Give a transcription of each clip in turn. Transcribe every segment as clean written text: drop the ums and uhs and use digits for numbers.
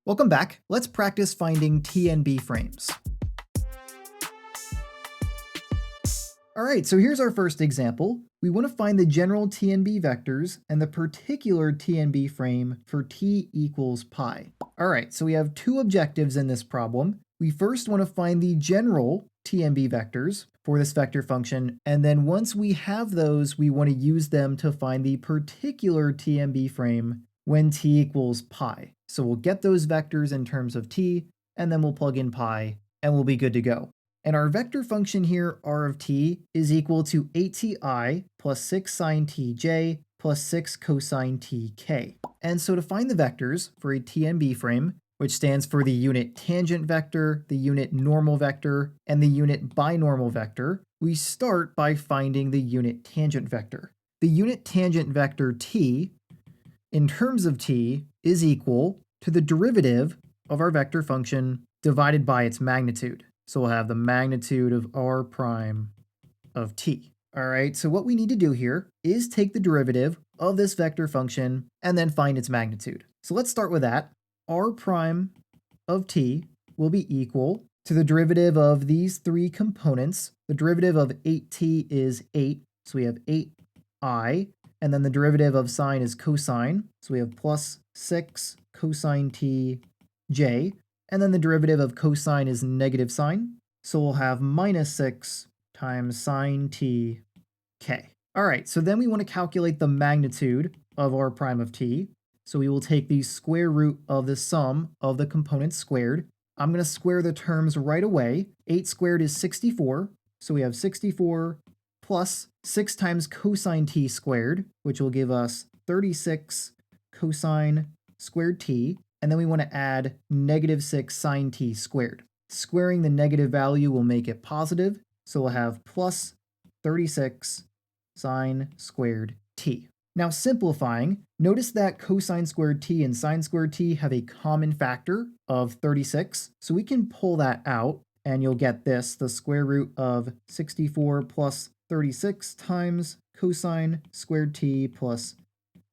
Welcome back. Let's practice finding TNB frames. Alright, so here's our first example. We want to find the general TNB vectors and the particular TNB frame for t equals pi. Alright, so we have two objectives in this problem. We first want to find the general TNB vectors for this vector function, and then once we have those, we want to use them to find the particular TNB frame when t equals pi. So we'll get those vectors in terms of t, and then we'll plug in pi, and we'll be good to go. And our vector function here, r of t, is equal to 8ti plus 6 sine tj plus 6 cosine tk. And so to find the vectors for a TNB frame, which stands for the unit tangent vector, the unit normal vector, and the unit binormal vector, we start by finding the unit tangent vector. The unit tangent vector t, in terms of t, is equal to the derivative of our vector function divided by its magnitude. So we'll have the magnitude of r prime of t. All right, so what we need to do here is take the derivative of this vector function and then find its magnitude. So let's start with that. R prime of t will be equal to the derivative of these three components. The derivative of 8t is 8, so we have 8i, and then the derivative of sine is cosine, so we have plus 6 cosine tj, and then the derivative of cosine is negative sine, so we'll have minus 6 times sine tk. All right, so then we want to calculate the magnitude of r prime of t. So we will take the square root of the sum of the components squared. I'm going to square the terms right away. 8 squared is 64, so we have 64 plus 6 times cosine t squared, which will give us 36 cosine squared t. And then we want to add negative 6 sine t squared. Squaring the negative value will make it positive, so we'll have plus 36 sine squared t. Now simplifying, notice that cosine squared t and sine squared t have a common factor of 36, so we can pull that out, and you'll get this, the square root of 64 plus 36 times cosine squared t plus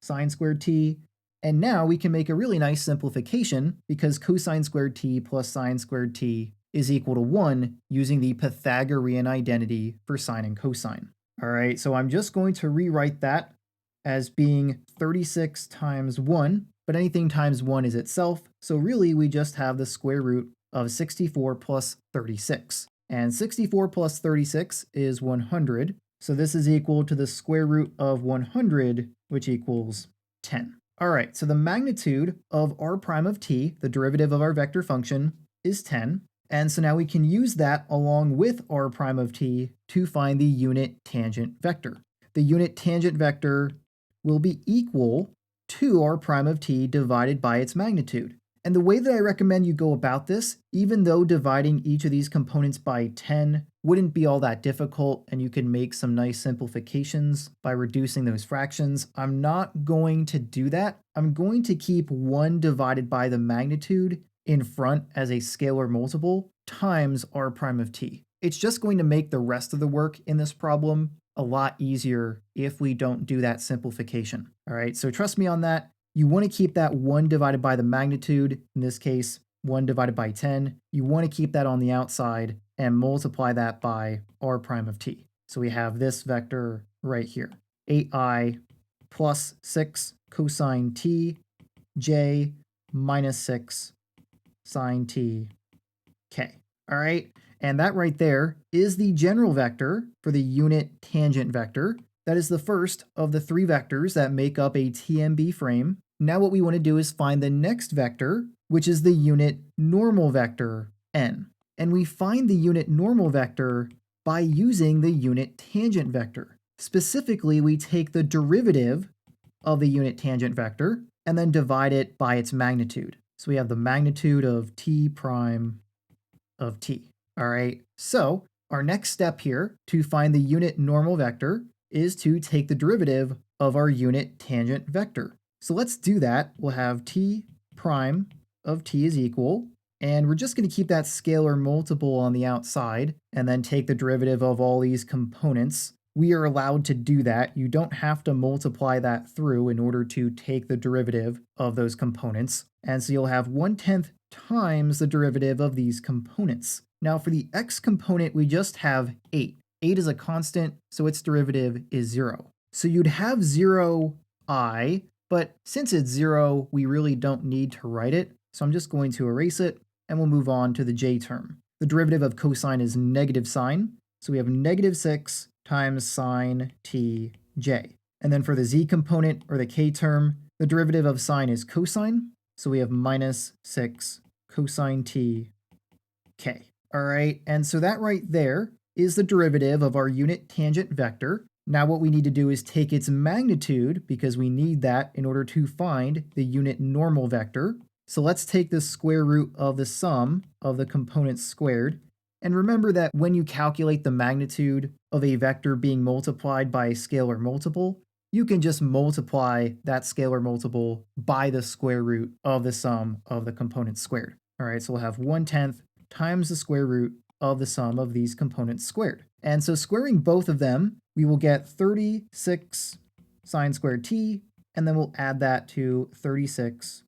sine squared t. And now we can make a really nice simplification because cosine squared t plus sine squared t is equal to 1 using the Pythagorean identity for sine and cosine. All right, so I'm just going to rewrite that as being 36 times 1, but anything times 1 is itself, so really we just have the square root of 64 plus 36. And 64 plus 36 is 100, so this is equal to the square root of 100, which equals 10. All right, so the magnitude of r prime of t, the derivative of our vector function, is 10. And so now we can use that along with r prime of t to find the unit tangent vector. The unit tangent vector will be equal to r prime of t divided by its magnitude. And the way that I recommend you go about this, even though dividing each of these components by 10 wouldn't be all that difficult and you can make some nice simplifications by reducing those fractions, I'm not going to do that. I'm going to keep 1 divided by the magnitude in front as a scalar multiple times r prime of t. It's just going to make the rest of the work in this problem a lot easier if we don't do that simplification. All right, so trust me on that. You want to keep that 1 divided by the magnitude, in this case, 1 divided by 10. You want to keep that on the outside and multiply that by r prime of t. So we have this vector right here, 8i plus 6 cosine t j minus 6 sine t k. All right, and that right there is the general vector for the unit tangent vector. That is the first of the 3 vectors that make up a TNB frame. Now what we want to do is find the next vector, which is the unit normal vector, n. And we find the unit normal vector by using the unit tangent vector. Specifically, we take the derivative of the unit tangent vector and then divide it by its magnitude. So we have the magnitude of t prime of t. All right, so our next step here to find the unit normal vector is to take the derivative of our unit tangent vector. So let's do that. We'll have t prime of t is equal, and we're just going to keep that scalar multiple on the outside and then take the derivative of all these components. we are allowed to do that. You don't have to multiply that through in order to take the derivative of those components. And so you'll have 1/10 times the derivative of these components. Now for the x component, we just have 8. 8 is a constant, so its derivative is 0. So you'd have 0i, but since it's 0, we really don't need to write it. So I'm just going to erase it, and we'll move on to the j term. The derivative of cosine is negative sine, so we have negative 6 times sine tj. And then for the z component, or the k term, the derivative of sine is cosine, so we have minus 6 cosine t k. All right, and so that right there is the derivative of our unit tangent vector. Now what we need to do is take its magnitude, because we need that in order to find the unit normal vector. So let's take the square root of the sum of the components squared. And remember that when you calculate the magnitude of a vector being multiplied by a scalar multiple, you can just multiply that scalar multiple by the square root of the sum of the components squared. All right, so we'll have 1/10 times the square root of the sum of these components squared. And so squaring both of them, we will get 36 sine squared t, and then we'll add that to 36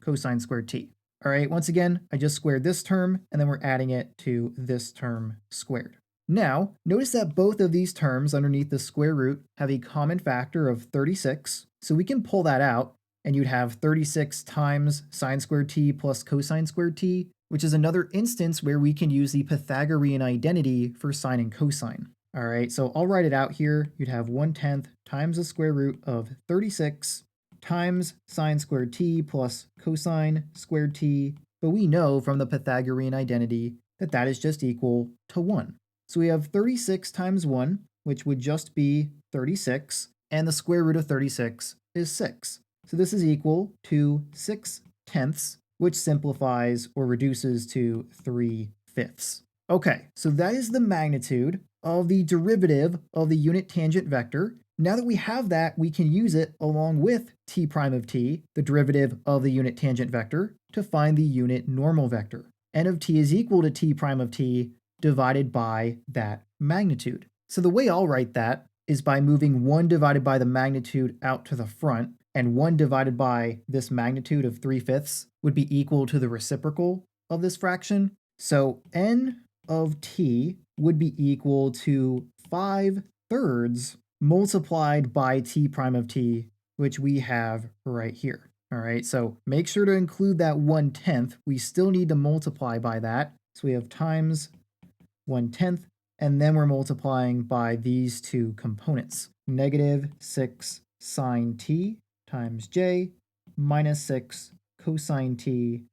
cosine squared t. All right, once again, I just squared this term, and then we're adding it to this term squared. Now, notice that both of these terms underneath the square root have a common factor of 36, so we can pull that out, and you'd have 36 times sine squared t plus cosine squared t, which is another instance where we can use the Pythagorean identity for sine and cosine. All right, so I'll write it out here. You'd have 1/10 times the square root of 36 times sine squared t plus cosine squared t, but we know from the Pythagorean identity that that is just equal to 1. So we have 36 times 1, which would just be 36, and the square root of 36 is 6. So this is equal to 6/10, which simplifies or reduces to 3/5. Okay, so that is the magnitude of the derivative of the unit tangent vector. Now that we have that, we can use it along with t prime of t, the derivative of the unit tangent vector, to find the unit normal vector. N of t is equal to t prime of t divided by that magnitude. So the way I'll write that is by moving 1 divided by the magnitude out to the front, and 1 divided by this magnitude of 3/5 would be equal to the reciprocal of this fraction. So n of t would be equal to 5/3 multiplied by t prime of t, which we have right here. All right, so make sure to include that 1/10. We still need to multiply by that. So we have times 1/10, and then we're multiplying by these two components. Negative 6 sine t times j minus 6 cosine t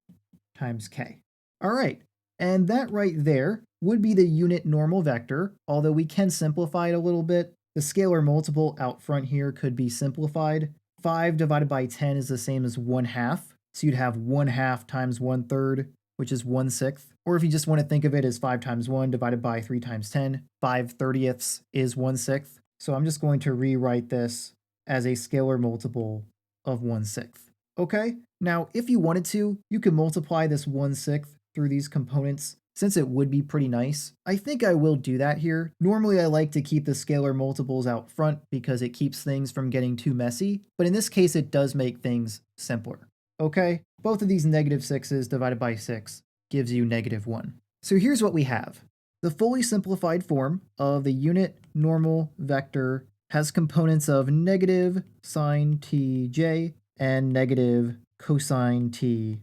times k. All right, and that right there would be the unit normal vector, although we can simplify it a little bit. The scalar multiple out front here could be simplified. 5 divided by 10 is the same as 1/2, so you'd have 1/2 times 1/3, which is 1/6. Or if you just want to think of it as 5 times 1 divided by 3 times 10, 5/30 is 1/6. So I'm just going to rewrite this as a scalar multiple of 1/6. Okay, now if you wanted to, you could multiply this 1/6 through these components, since it would be pretty nice. I think I will do that here. Normally I like to keep the scalar multiples out front because it keeps things from getting too messy, but in this case it does make things simpler. Okay, both of these negative 6's divided by 6 gives you -1. So here's what we have. The fully simplified form of the unit normal vector has components of negative sine tj and negative cosine tk.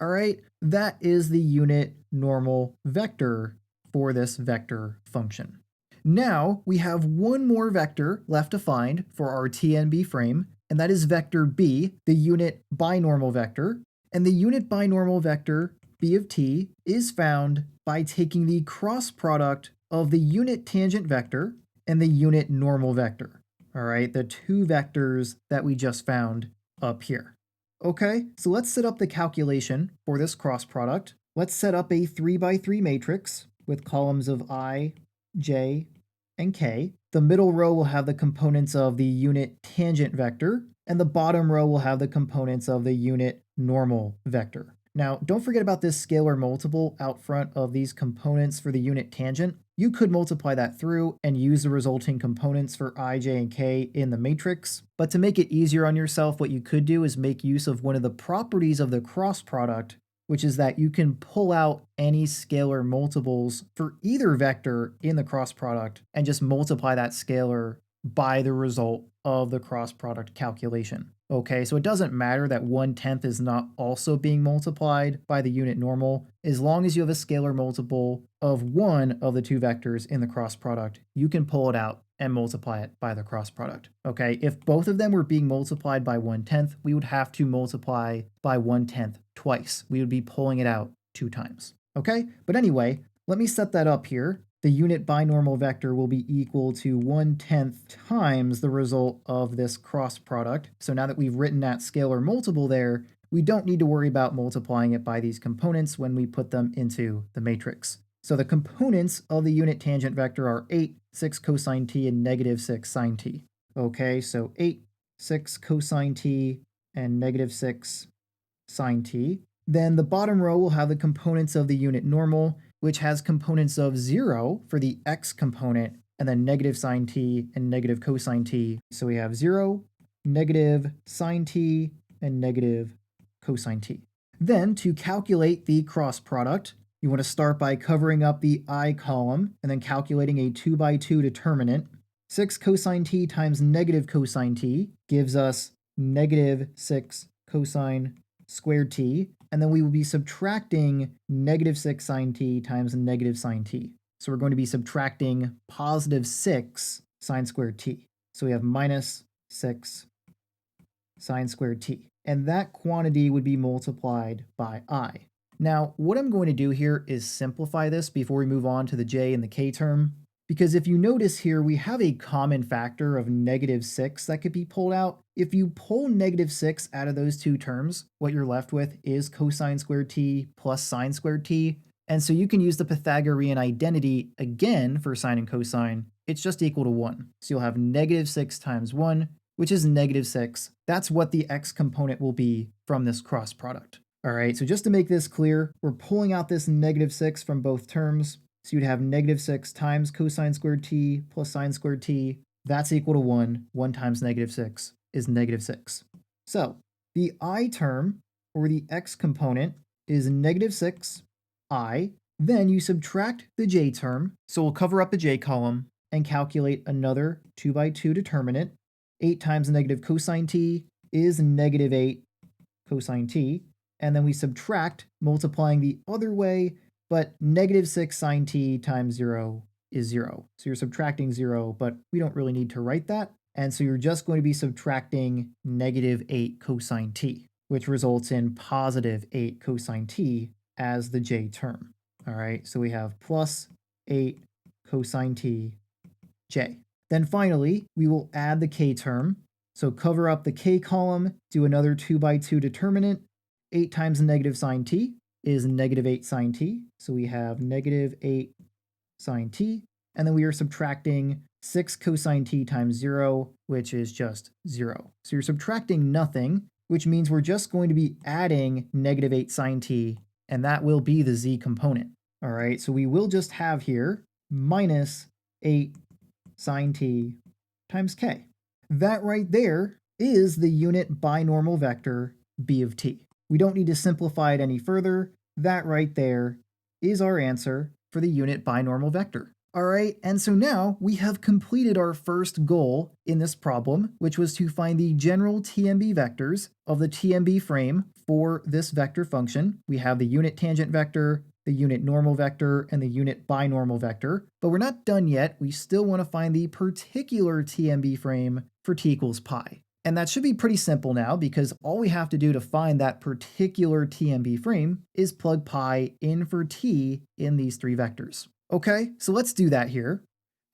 All right, that is the unit normal vector for this vector function. Now we have one more vector left to find for our TNB frame, and that is vector b, the unit binormal vector. And the unit binormal vector, b of t, is found by taking the cross product of the unit tangent vector and the unit normal vector. All right, the two vectors that we just found up here. Okay, so let's set up the calculation for this cross product. Let's set up a 3x3 matrix with columns of I, j, and k. The middle row will have the components of the unit tangent vector, and the bottom row will have the components of the unit normal vector. Now, don't forget about this scalar multiple out front of these components for the unit tangent. You could multiply that through and use the resulting components for I, j, and k in the matrix. But to make it easier on yourself, what you could do is make use of one of the properties of the cross product, which is that you can pull out any scalar multiples for either vector in the cross product and just multiply that scalar by the result of the cross product calculation. Okay, so it doesn't matter that 1/10 is not also being multiplied by the unit normal. As long as you have a scalar multiple of one of the two vectors in the cross product, you can pull it out and multiply it by the cross product. Okay, if both of them were being multiplied by 1/10, we would have to multiply by 1/10 twice. We would be pulling it out 2 times. Okay, but anyway, let me set that up here. The unit binormal vector will be equal to 1/10 times the result of this cross product. So now that we've written that scalar multiple there, we don't need to worry about multiplying it by these components when we put them into the matrix. So the components of the unit tangent vector are 8, 6 cosine t, and negative 6 sine t. Okay, so 8, 6 cosine t, and negative 6 sine t. Then the bottom row will have the components of the unit normal, which has components of 0 for the x component, and then negative sine t and negative cosine t. So we have 0, negative sine t, and negative cosine t. Then to calculate the cross product, you want to start by covering up the I column and then calculating a 2 by 2 determinant. 6 cosine t times negative cosine t gives us negative 6 cosine squared t, and then we will be subtracting negative 6 sine t times negative sine t. So we're going to be subtracting positive 6 sine squared t. So we have minus 6 sine squared t. And that quantity would be multiplied by I. Now, what I'm going to do here is simplify this before we move on to the j and the k term. Because if you notice here, we have a common factor of negative 6 that could be pulled out. If you pull negative 6 out of those two terms, what you're left with is cosine squared t plus sine squared t. And so you can use the Pythagorean identity again for sine and cosine. It's just equal to 1. So you'll have negative 6 times 1, which is negative 6. That's what the x component will be from this cross product. All right, so just to make this clear, we're pulling out this negative 6 from both terms. So you'd have negative 6 times cosine squared t plus sine squared t. That's equal to 1. 1 times negative 6 is negative 6. So the I term, or the x component, is negative 6 I. Then you subtract the j term, so we'll cover up the j column and calculate another 2 by 2 determinant. 8 times negative cosine t is negative 8 cosine t. And then we subtract, multiplying the other way, but negative 6 sine t times 0 is 0. So you're subtracting 0, but we don't really need to write that. And so you're just going to be subtracting negative 8 cosine t, which results in positive 8 cosine t as the j term. All right, so we have plus 8 cosine t j. Then finally, we will add the k term. So cover up the k column, do another 2 by 2 determinant. 8 times negative sine t is negative 8 sine t. So we have negative 8 sine t. And then we are subtracting 6 cosine t times 0, which is just 0. So you're subtracting nothing, which means we're just going to be adding negative 8 sine t, and that will be the z component. All right, so we will just have here minus 8 sine t times k. That right there is the unit binormal vector b of t. We don't need to simplify it any further. That right there is our answer for the unit binormal vector. All right, and so now we have completed our first goal in this problem, which was to find the general TNB vectors of the TNB frame for this vector function. We have the unit tangent vector, the unit normal vector, and the unit binormal vector. But we're not done yet. We still want to find the particular TNB frame for t equals pi. And that should be pretty simple now, because all we have to do to find that particular TNB frame is plug pi in for t in these three vectors. Okay, so let's do that here.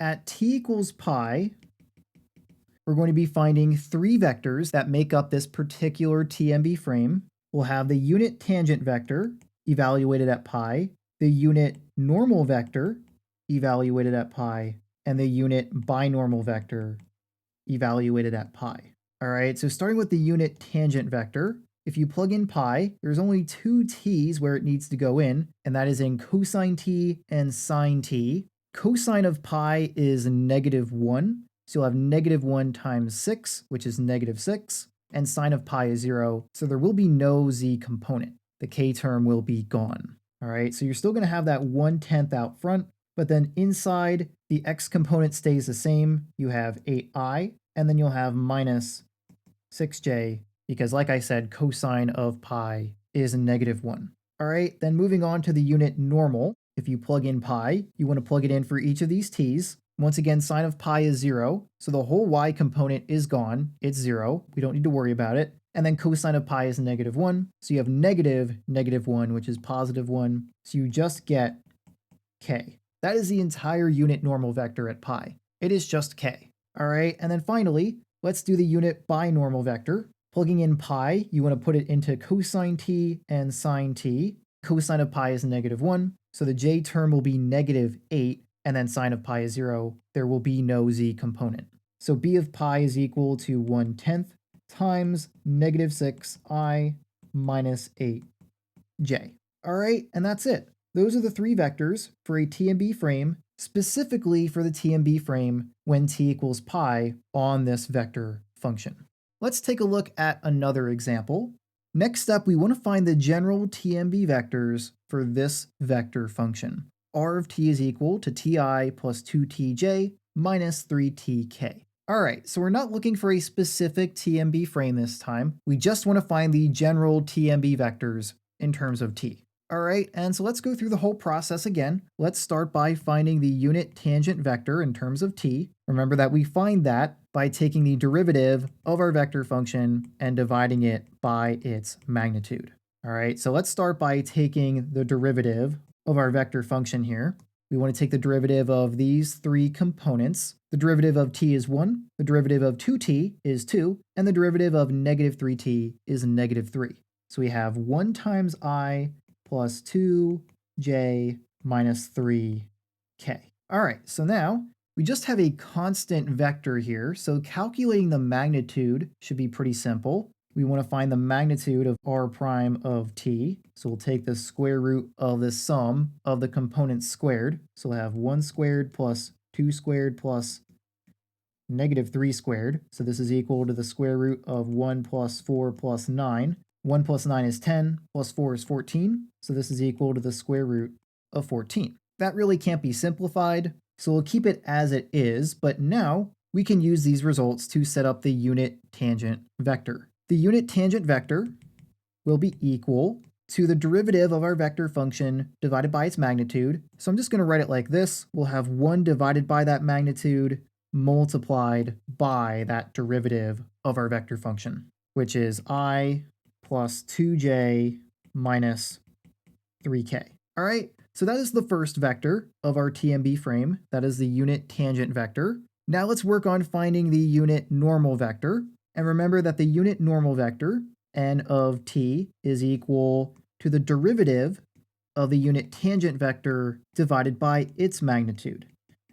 At t equals pi, we're going to be finding three vectors that make up this particular TNB frame. We'll have the unit tangent vector evaluated at pi, the unit normal vector evaluated at pi, and the unit binormal vector evaluated at pi. All right, so starting with the unit tangent vector, if you plug in pi, there's only two t's where it needs to go in, and that is in cosine t and sine t. Cosine of pi is -1, so you'll have -1 times 6, which is -6, and sine of pi is 0, so there will be no z component. The k term will be gone. All right, so you're still going to have that 1/10 out front, but then inside, the x component stays the same. You have 8i, and then you'll have minus 6j, because like I said, cosine of pi is -1. All right, then moving on to the unit normal. If you plug in pi, you want to plug it in for each of these t's. Once again, sine of pi is 0, so the whole y component is gone. It's 0. We don't need to worry about it. And then cosine of pi is -1, so you have -1, which is +1, so you just get k. That is the entire unit normal vector at pi. It is just k. All right, and then finally, let's do the unit binormal vector. Plugging in pi, you want to put it into cosine t and sine t. Cosine of pi is -1, so the j term will be -8, and then sine of pi is 0. There will be no z component. So b of pi is equal to 1/10 times -6i minus 8j. All right, and that's it. Those are the three vectors for a TNB frame, specifically for the TNB frame when t equals pi on this vector function. Let's take a look at another example. Next up, we want to find the general TNB vectors for this vector function. R of t is equal to ti plus 2tj minus 3tk. All right, so we're not looking for a specific TNB frame this time. We just want to find the general TNB vectors in terms of t. All right, and so let's go through the whole process again. Let's start by finding the unit tangent vector in terms of t. Remember that we find that by taking the derivative of our vector function and dividing it by its magnitude. All right, so let's start by taking the derivative of our vector function here. We want to take the derivative of these three components. The derivative of t is 1, the derivative of 2t is 2, and the derivative of -3t is -3. So we have 1 times I plus 2j minus 3k. All right, so now we just have a constant vector here, so calculating the magnitude should be pretty simple. We want to find the magnitude of r prime of t, so we'll take the square root of the sum of the components squared. So we'll have 1 squared plus 2 squared plus -3 squared. So this is equal to the square root of 1 plus 4 plus 9. 1 plus 9 is 10, plus 4 is 14, so this is equal to the square root of 14. That really can't be simplified, so we'll keep it as it is, but now we can use these results to set up the unit tangent vector. The unit tangent vector will be equal to the derivative of our vector function divided by its magnitude. So I'm just going to write it like this. We'll have 1 divided by that magnitude multiplied by that derivative of our vector function, which is I plus 2j minus 3k. All right, so that is the first vector of our TNB frame. That is the unit tangent vector. Now let's work on finding the unit normal vector. And remember that the unit normal vector, n of t, is equal to the derivative of the unit tangent vector divided by its magnitude.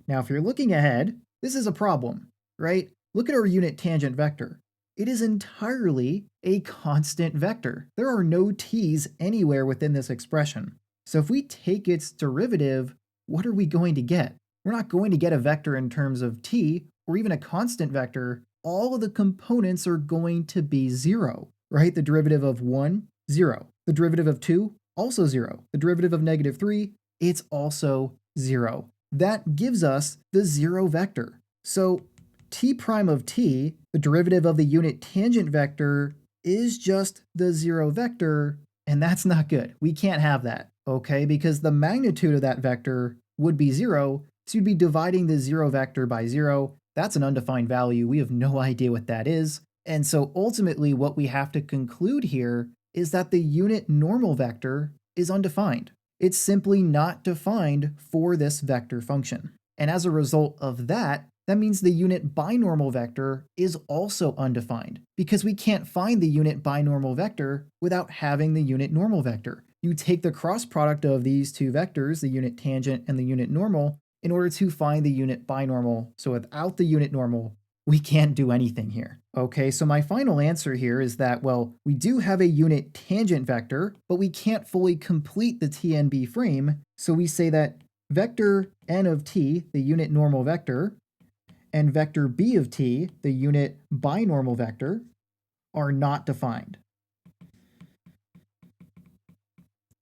Now, if you're looking ahead, this is a problem, right? Look at our unit tangent vector. It is entirely a constant vector. There are no t's anywhere within this expression. So if we take its derivative, what are we going to get? We're not going to get a vector in terms of t, or even a constant vector. All of the components are going to be 0, right? The derivative of 1, 0. The derivative of 2, also 0. The derivative of -3, it's also 0. That gives us the 0 vector. So t prime of t, the derivative of the unit tangent vector, is just the 0 vector, and that's not good. We can't have that, okay? Because the magnitude of that vector would be 0, so you'd be dividing the 0 vector by 0. That's an undefined value. We have no idea what that is. And so ultimately what we have to conclude here is that the unit normal vector is undefined. It's simply not defined for this vector function. And as a result of that, that means the unit binormal vector is also undefined, because we can't find the unit binormal vector without having the unit normal vector. You take the cross product of these two vectors, the unit tangent and the unit normal, in order to find the unit binormal. So without the unit normal, we can't do anything here. Okay, so my final answer here is that, well, we do have a unit tangent vector, but we can't fully complete the TNB frame, so we say that vector n of t, the unit normal vector, and vector b of t, the unit binormal vector, are not defined.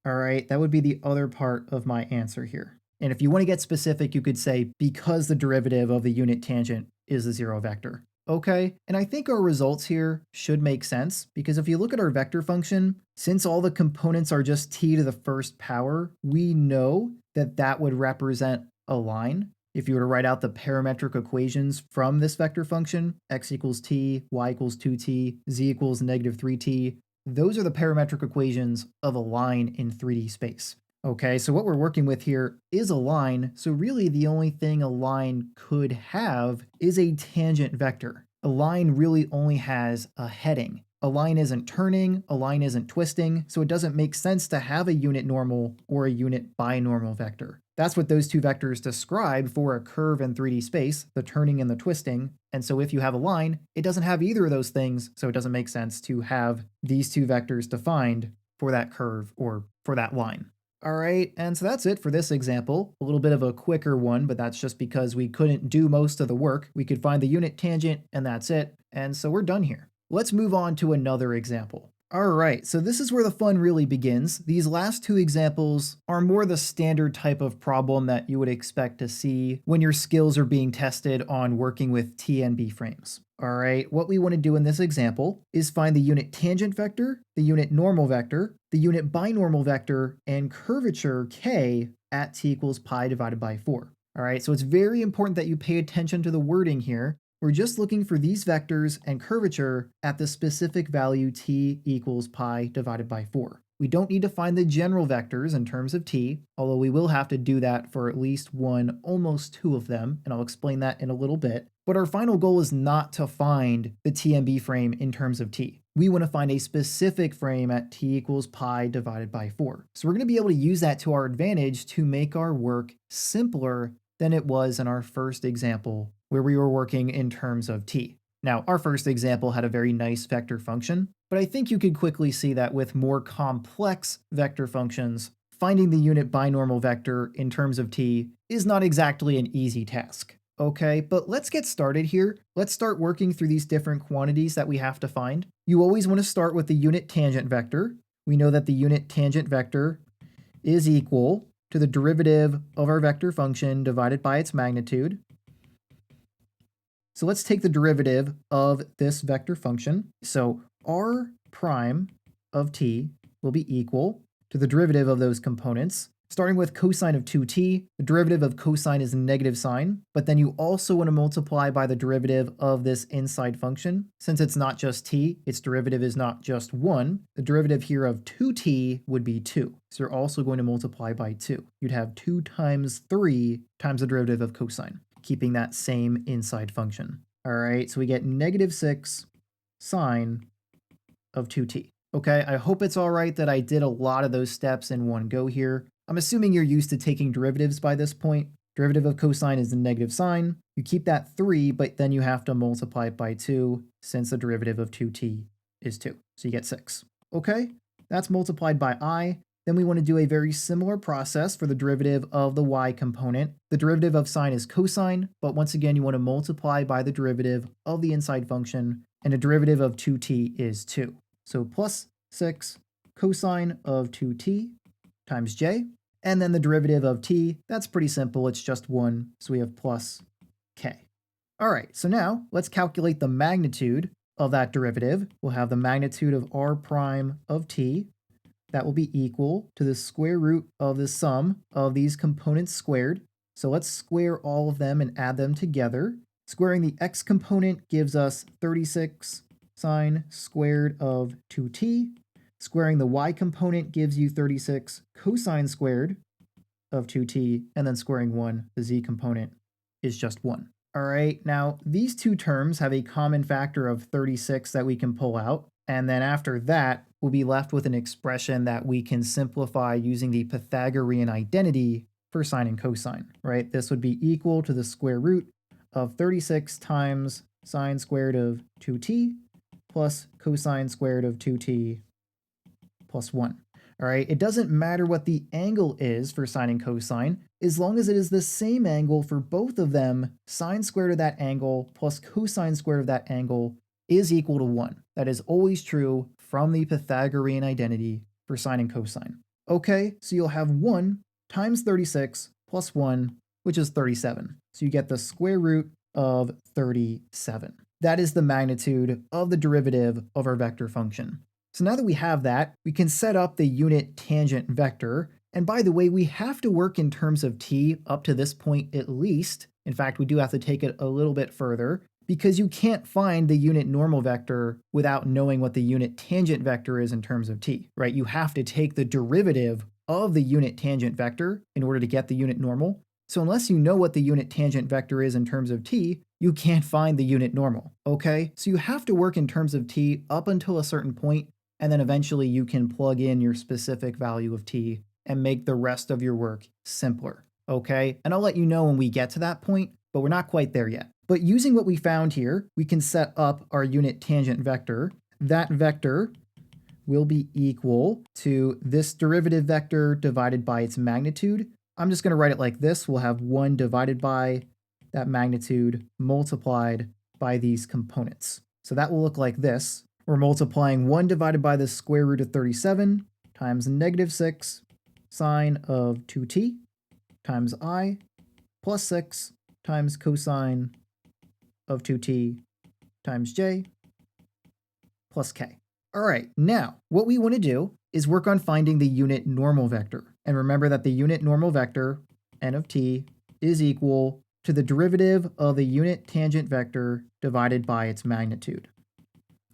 All right, that would be the other part of my answer here. And if you want to get specific, you could say because the derivative of the unit tangent is a zero vector. Okay, and I think our results here should make sense because if you look at our vector function, since all the components are just t to the first power, we know that that would represent a line. If you were to write out the parametric equations from this vector function, x equals t, y equals 2t, z equals negative 3t, those are the parametric equations of a line in 3D space. Okay, so what we're working with here is a line, so really the only thing a line could have is a tangent vector. A line really only has a heading. A line isn't turning, a line isn't twisting, so it doesn't make sense to have a unit normal or a unit binormal vector. That's what those two vectors describe for a curve in 3D space, the turning and the twisting. And so if you have a line, it doesn't have either of those things, so it doesn't make sense to have these two vectors defined for that curve or for that line. All right, and so that's it for this example. A little bit of a quicker one, but that's just because we couldn't do most of the work. We could find the unit tangent, and that's it. And so we're done here. Let's move on to another example. All right, so this is where the fun really begins. These last two examples are more the standard type of problem that you would expect to see when your skills are being tested on working with TNB frames. All right, what we want to do in this example is find the unit tangent vector, the unit normal vector, the unit binormal vector, and curvature k at t equals pi divided by 4. All right, so it's very important that you pay attention to the wording here. We're just looking for these vectors and curvature at the specific value t equals pi divided by 4. We don't need to find the general vectors in terms of t, although we will have to do that for at least one, almost two of them, and I'll explain that in a little bit. But our final goal is not to find the TNB frame in terms of t. We want to find a specific frame at t equals pi divided by 4. So we're going to be able to use that to our advantage to make our work simpler than it was in our first example where we were working in terms of t. Now, our first example had a very nice vector function, but I think you could quickly see that with more complex vector functions, finding the unit binormal vector in terms of t is not exactly an easy task. Okay, but let's get started here. Let's start working through these different quantities that we have to find. You always want to start with the unit tangent vector. We know that the unit tangent vector is equal to the derivative of our vector function divided by its magnitude. So let's take the derivative of this vector function. So r prime of t will be equal to the derivative of those components. Starting with cosine of 2t, the derivative of cosine is a negative sign, but then you also want to multiply by the derivative of this inside function. Since it's not just t, its derivative is not just 1, the derivative here of 2t would be 2. So you're also going to multiply by 2. You'd have 2 times 3 times the derivative of cosine, keeping that same inside function. All right, so we get negative 6 sine of 2t. Okay, I hope it's all right that I did a lot of those steps in one go here. I'm assuming you're used to taking derivatives by this point. Derivative of cosine is the negative sign. You keep that 3, but then you have to multiply it by 2 since the derivative of 2t is 2. So you get 6. Okay, that's multiplied by I. Then we want to do a very similar process for the derivative of the y component. The derivative of sine is cosine, but once again you want to multiply by the derivative of the inside function, and the derivative of 2t is 2. So plus 6 cosine of 2t times j, and then the derivative of t, that's pretty simple, it's just 1, so we have plus k. All right, so now let's calculate the magnitude of that derivative. We'll have the magnitude of r prime of t. That will be equal to the square root of the sum of these components squared. So let's square all of them and add them together. Squaring the x component gives us 36 sine squared of 2t. Squaring the y component gives you 36 cosine squared of 2t. And then squaring 1, the z component, is just 1. All right, now these two terms have a common factor of 36 that we can pull out. And then after that, we'll be left with an expression that we can simplify using the Pythagorean identity for sine and cosine, right? This would be equal to the square root of 36 times sine squared of 2t plus cosine squared of 2t plus 1. All right, it doesn't matter what the angle is for sine and cosine, as long as it is the same angle for both of them, sine squared of that angle plus cosine squared of that angle is equal to 1. That is always true from the Pythagorean identity for sine and cosine. Okay, so you'll have 1 times 36 plus 1, which is 37. So you get the square root of 37. That is the magnitude of the derivative of our vector function. So now that we have that, we can set up the unit tangent vector. And by the way, we have to work in terms of t up to this point at least. In fact, we do have to take it a little bit further because you can't find the unit normal vector without knowing what the unit tangent vector is in terms of t, right? You have to take the derivative of the unit tangent vector in order to get the unit normal. So unless you know what the unit tangent vector is in terms of t, you can't find the unit normal, okay? So you have to work in terms of t up until a certain point, and then eventually you can plug in your specific value of t and make the rest of your work simpler, okay? And I'll let you know when we get to that point, but we're not quite there yet. But using what we found here, we can set up our unit tangent vector. That vector will be equal to this derivative vector divided by its magnitude. I'm just going to write it like this. We'll have 1 divided by that magnitude multiplied by these components. So that will look like this. We're multiplying 1 divided by the square root of 37 times negative 6 sine of 2t times I plus 6 times cosine of 2t times j plus k. All right, now what we want to do is work on finding the unit normal vector. And remember that the unit normal vector, n of t, is equal to the derivative of the unit tangent vector divided by its magnitude.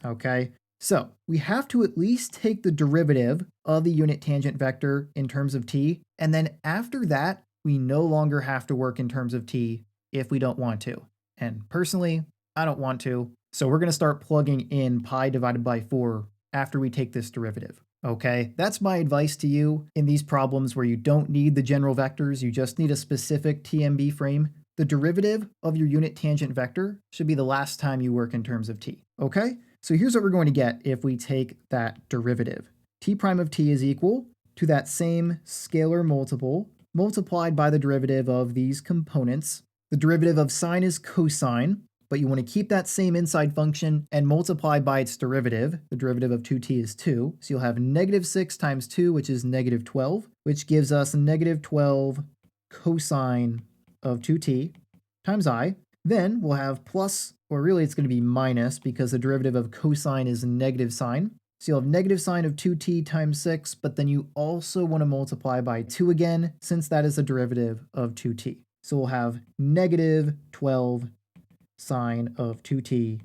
Okay, so we have to at least take the derivative of the unit tangent vector in terms of t, and then after that, we no longer have to work in terms of t if we don't want to. And personally, I don't want to, so we're going to start plugging in pi divided by 4 after we take this derivative. Okay, that's my advice to you in these problems where you don't need the general vectors, you just need a specific TNB frame. The derivative of your unit tangent vector should be the last time you work in terms of t. Okay? So here's what we're going to get if we take that derivative. T prime of t is equal to that same scalar multiple multiplied by the derivative of these components. The derivative of sine is cosine, but you want to keep that same inside function and multiply by its derivative. The derivative of 2t is 2, so you'll have negative 6 times 2, which is negative 12, which gives us negative 12 cosine of 2t times I. Then we'll have plus, or really it's going to be minus because the derivative of cosine is negative sine. So you'll have negative sine of 2t times 6, but then you also want to multiply by 2 again, since that is the derivative of 2t. So we'll have negative 12 sine of 2t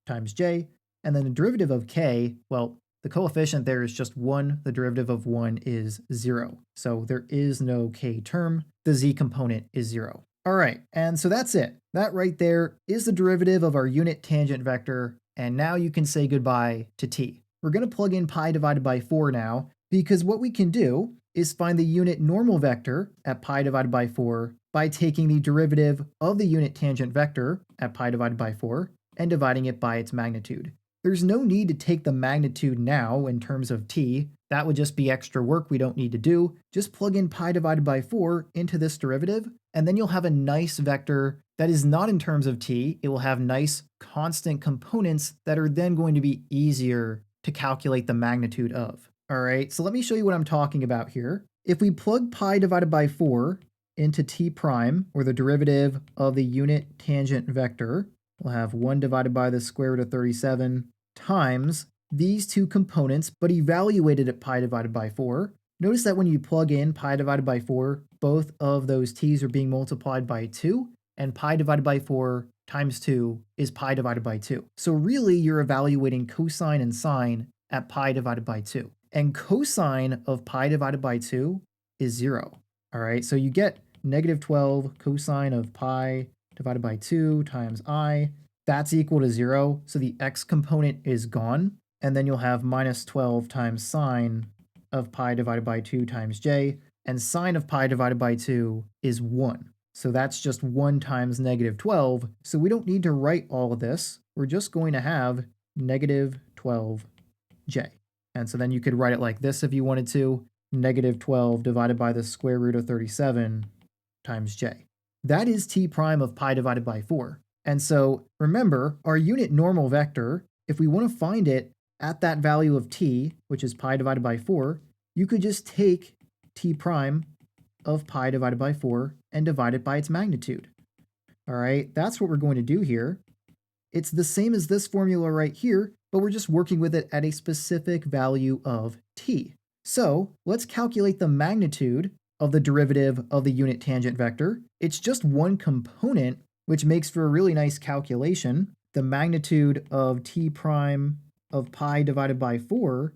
times j, and then the derivative of k, well, the coefficient there is just 1, the derivative of 1 is 0. So there is no k term, the z component is 0. All right, and so that's it. That right there is the derivative of our unit tangent vector, and now you can say goodbye to t. We're going to plug in pi divided by 4 now, because what we can do is find the unit normal vector at pi divided by 4 by taking the derivative of the unit tangent vector at pi divided by 4 and dividing it by its magnitude. There's no need to take the magnitude now in terms of t. That would just be extra work we don't need to do. Just plug in pi divided by 4 into this derivative, and then you'll have a nice vector that is not in terms of t. It will have nice constant components that are then going to be easier to calculate the magnitude of. All right, so let me show you what I'm talking about here. If we plug pi divided by 4 into t prime, or the derivative of the unit tangent vector, we'll have 1 divided by the square root of 37 times these two components, but evaluated at pi divided by 4. Notice that when you plug in pi divided by 4, both of those t's are being multiplied by 2, and pi divided by 4 times 2 is pi divided by 2. So really, you're evaluating cosine and sine at pi divided by 2. And cosine of pi divided by 2 is 0. All right, so you get negative 12 cosine of pi divided by 2 times I. That's equal to 0, so the x component is gone. And then you'll have minus 12 times sine of pi divided by 2 times j. And sine of pi divided by 2 is 1. So that's just 1 times negative 12. So we don't need to write all of this. We're just going to have negative 12j. And so then you could write it like this if you wanted to. Negative 12 divided by the square root of 37 times j. That is t prime of pi divided by 4. And so remember, our unit normal vector, if we want to find it at that value of t, which is pi divided by 4, you could just take t prime of pi divided by 4 and divide it by its magnitude. All right, that's what we're going to do here. It's the same as this formula right here, but we're just working with it at a specific value of t. So let's calculate the magnitude of the derivative of the unit tangent vector. It's just one component, which makes for a really nice calculation. The magnitude of t prime of pi divided by 4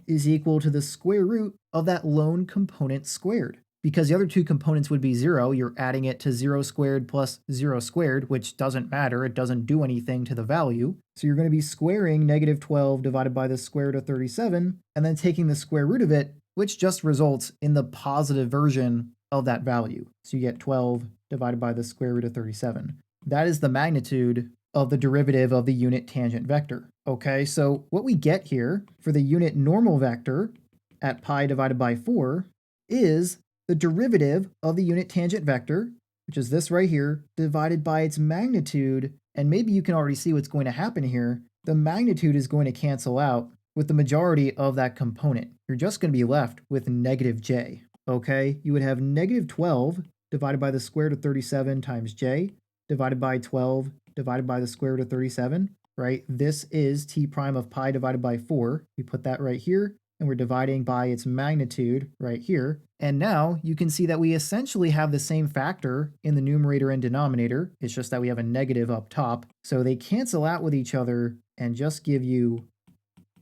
is equal to the square root of that lone component squared. Because the other two components would be 0, you're adding it to 0 squared plus 0 squared, which doesn't matter. It doesn't do anything to the value. So you're going to be squaring negative 12 divided by the square root of 37, and then taking the square root of it, which just results in the positive version of that value. So you get 12 divided by the square root of 37. That is the magnitude of the derivative of the unit tangent vector. Okay, so what we get here for the unit normal vector at pi divided by 4 is the derivative of the unit tangent vector, which is this right here, divided by its magnitude. And maybe you can already see what's going to happen here. The magnitude is going to cancel out with the majority of that component. You're just going to be left with negative j. Okay, you would have negative 12 divided by the square root of 37 times j divided by 12 divided by the square root of 37, right? This is t prime of pi divided by 4. We put that right here, and we're dividing by its magnitude right here. And now you can see that we essentially have the same factor in the numerator and denominator. It's just that we have a negative up top. So they cancel out with each other and just give you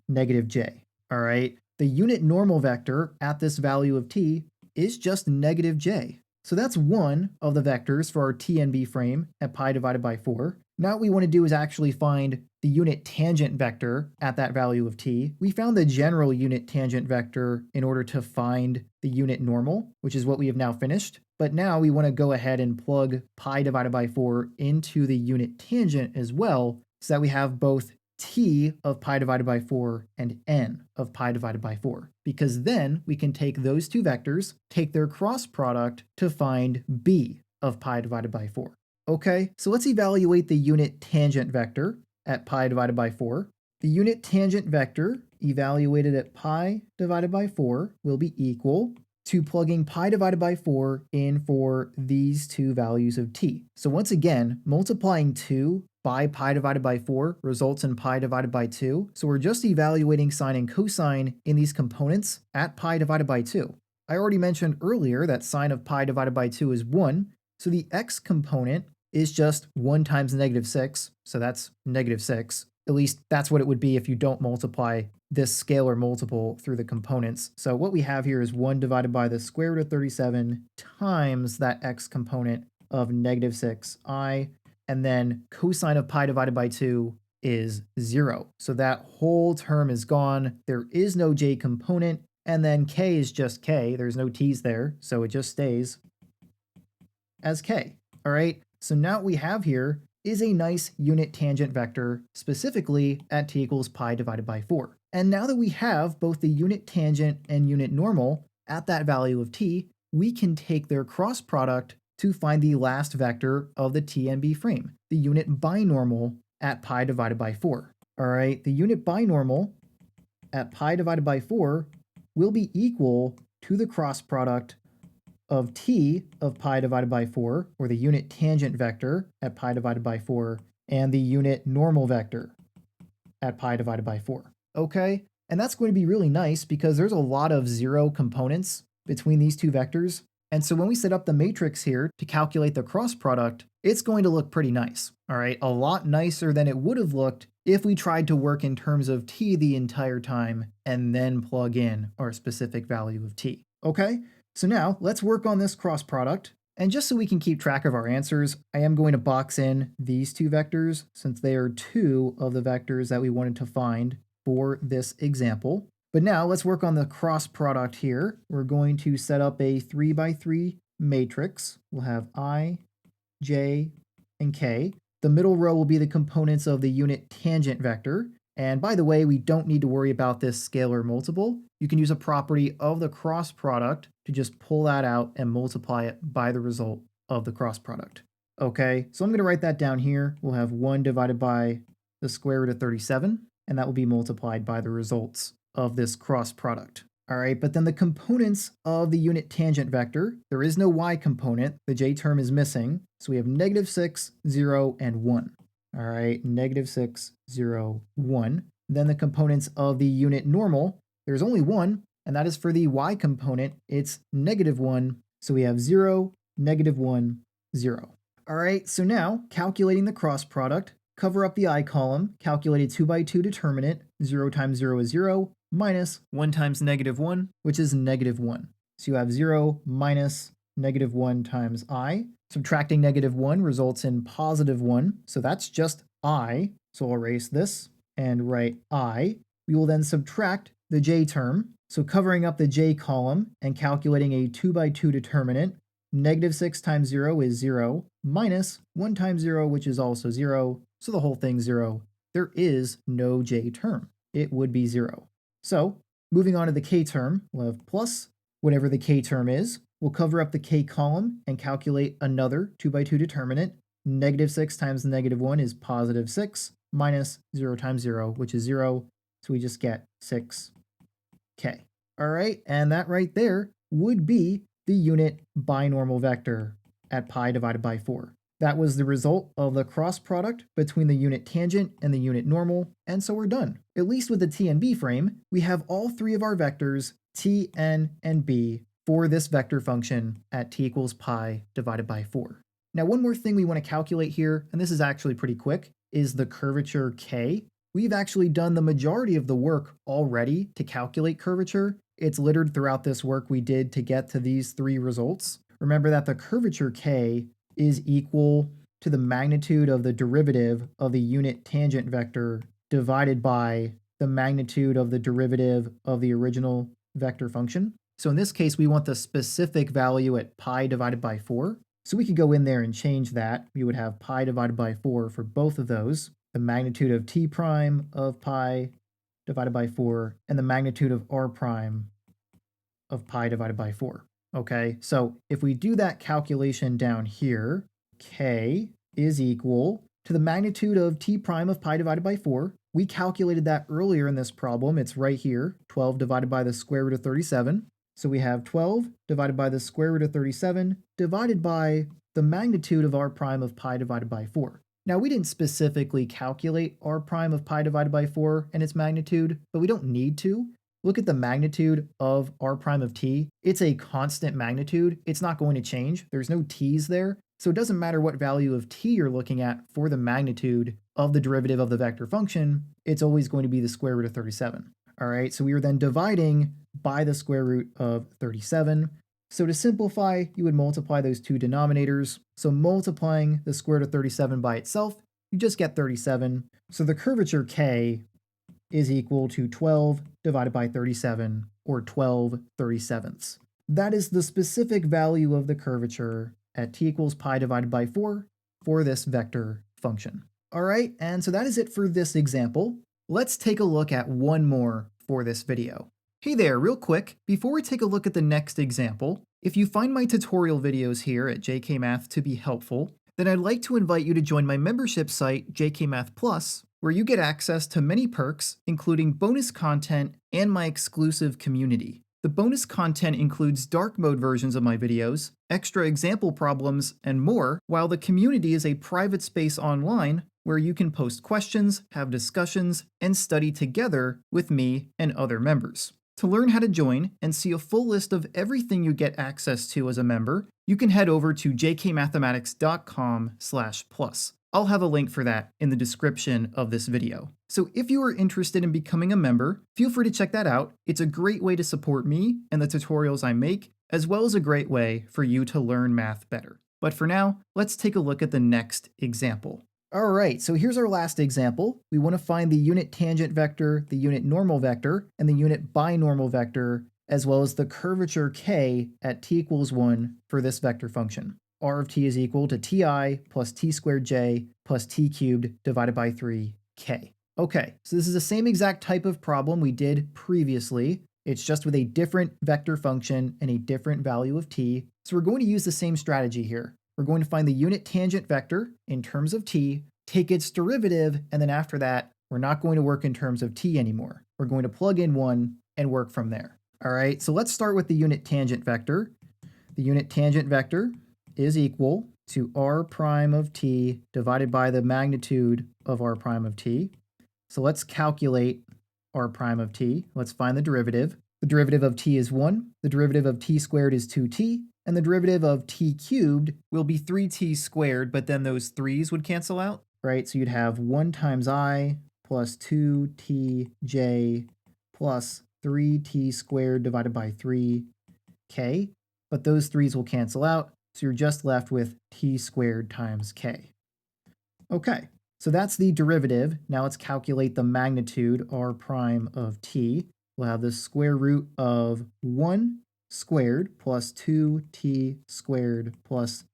negative j. All right. The unit normal vector at this value of t is just negative j. So that's one of the vectors for our TNB frame at pi divided by 4. Now what we want to do is actually find the unit tangent vector at that value of t. We found the general unit tangent vector in order to find the unit normal, which is what we have now finished. But now we want to go ahead and plug pi divided by 4 into the unit tangent as well, so that we have both t of pi divided by 4 and n of pi divided by 4. Because then we can take those two vectors, take their cross product to find b of pi divided by 4. Okay, so let's evaluate the unit tangent vector at pi divided by 4. The unit tangent vector evaluated at pi divided by 4 will be equal to plugging pi divided by 4 in for these two values of t. So once again, multiplying 2 by pi divided by 4 results in pi divided by 2. So we're just evaluating sine and cosine in these components at pi divided by 2. I already mentioned earlier that sine of pi divided by 2 is 1. So the x component is just 1 times negative 6. So that's negative 6. At least that's what it would be if you don't multiply this scalar multiple through the components. So what we have here is 1 divided by the square root of 37 times that x component of negative 6i. And then cosine of pi divided by 2 is 0. So that whole term is gone. There is no j component. And then k is just k. There's no t's there. So it just stays as k. All right. So now what we have here is a nice unit tangent vector, specifically at t equals pi divided by 4. And now that we have both the unit tangent and unit normal at that value of t, we can take their cross product to find the last vector of the TNB frame, the unit binormal at pi divided by 4. All right, the unit binormal at pi divided by 4 will be equal to the cross product of t of pi divided by 4, or the unit tangent vector at pi divided by 4, and the unit normal vector at pi divided by 4. Okay, and that's going to be really nice because there's a lot of 0 components between these two vectors. And so when we set up the matrix here to calculate the cross product, it's going to look pretty nice. All right, a lot nicer than it would have looked if we tried to work in terms of t the entire time and then plug in our specific value of t. Okay, so now let's work on this cross product. And just so we can keep track of our answers, I am going to box in these two vectors since they are two of the vectors that we wanted to find for this example. But now let's work on the cross product here. We're going to set up a 3 by 3 matrix. We'll have I, j, and k. The middle row will be the components of the unit tangent vector. And by the way, we don't need to worry about this scalar multiple. You can use a property of the cross product to just pull that out and multiply it by the result of the cross product. Okay, so I'm going to write that down here. We'll have 1 divided by the square root of 37, and that will be multiplied by the results of this cross product. All right, but then the components of the unit tangent vector, there is no y component. The j term is missing. So we have -6, 0, and 1. All right, -6, 0, 1. Then the components of the unit normal, there's only one, and that is for the y component. It's -1. So we have 0, -1, 0. All right, so now calculating the cross product, cover up the I column, calculate a 2 by 2 determinant. 0 times 0 is 0, minus 1 times -1, which is -1. So you have 0 minus -1 times I. Subtracting -1 results in +1, so that's just I. So I'll erase this and write I. We will then subtract the j term. So covering up the j column and calculating a 2 by 2 determinant. -6 times 0 is 0, minus 1 times 0, which is also 0, so the whole thing's 0. There is no j term. It would be 0. So, moving on to the k term, we'll have plus whatever the k term is. We'll cover up the k column and calculate another 2 by 2 determinant. -6 times -1 is +6, minus 0 times 0, which is 0, so we just get 6k. All right, and that right there would be the unit binormal vector at pi divided by 4. That was the result of the cross product between the unit tangent and the unit normal, and so we're done. At least with the TNB frame, we have all three of our vectors, t, n, and b, for this vector function at t equals pi divided by 4. Now, one more thing we want to calculate here, and this is actually pretty quick, is the curvature k. We've actually done the majority of the work already to calculate curvature. It's littered throughout this work we did to get to these three results. Remember that the curvature k is equal to the magnitude of the derivative of the unit tangent vector divided by the magnitude of the derivative of the original vector function. So in this case, we want the specific value at pi divided by 4. So we could go in there and change that. We would have pi divided by 4 for both of those. The magnitude of t prime of pi divided by 4, and the magnitude of r prime of pi divided by 4. Okay, so if we do that calculation down here, k is equal to the magnitude of t prime of pi divided by 4. We calculated that earlier in this problem. It's right here, 12 divided by the square root of 37. So we have 12 divided by the square root of 37 divided by the magnitude of r prime of pi divided by 4. Now, we didn't specifically calculate r prime of pi divided by 4 and its magnitude, but we don't need to. Look at the magnitude of r prime of t. It's a constant magnitude. It's not going to change. There's no t's there. So it doesn't matter what value of t you're looking at for the magnitude of the derivative of the vector function. It's always going to be the square root of 37. All right, so we are then dividing by the square root of 37. So to simplify, you would multiply those two denominators. So multiplying the square root of 37 by itself, you just get 37. So the curvature k is equal to 12 divided by 37, or 12/37. That is the specific value of the curvature at t equals pi divided by 4 for this vector function. All right, and so that is it for this example. Let's take a look at one more for this video. Hey there, real quick, before we take a look at the next example, if you find my tutorial videos here at JK Math to be helpful, then I'd like to invite you to join my membership site, JK Math Plus, where you get access to many perks, including bonus content and my exclusive community. The bonus content includes dark mode versions of my videos, extra example problems, and more, while the community is a private space online where you can post questions, have discussions, and study together with me and other members. To learn how to join and see a full list of everything you get access to as a member, you can head over to jkmathematics.com/plus. I'll have a link for that in the description of this video. So if you are interested in becoming a member, feel free to check that out. It's a great way to support me and the tutorials I make, as well as a great way for you to learn math better. But for now, let's take a look at the next example. All right, so here's our last example. We want to find the unit tangent vector, the unit normal vector, and the unit binormal vector as well as the curvature k at t equals 1 for this vector function. R of t is equal to ti plus t squared j plus t cubed divided by 3k. Okay, so this is the same exact type of problem we did previously. It's just with a different vector function and a different value of t. So we're going to use the same strategy here. We're going to find the unit tangent vector in terms of t, take its derivative, and then after that, we're not going to work in terms of t anymore. We're going to plug in 1 and work from there. All right, so let's start with the unit tangent vector. The unit tangent vector is equal to r prime of t divided by the magnitude of r prime of t. So let's calculate r prime of t. Let's find the derivative. The derivative of t is 1, the derivative of t squared is 2t, and the derivative of t cubed will be 3t squared, but then those 3's would cancel out, right? So you'd have 1 times I plus 2tj plus 3t squared divided by 3k, but those 3's will cancel out, so you're just left with t squared times k. Okay, so that's the derivative. Now let's calculate the magnitude, r prime of t. We'll have the square root of 1 squared plus 2t squared plus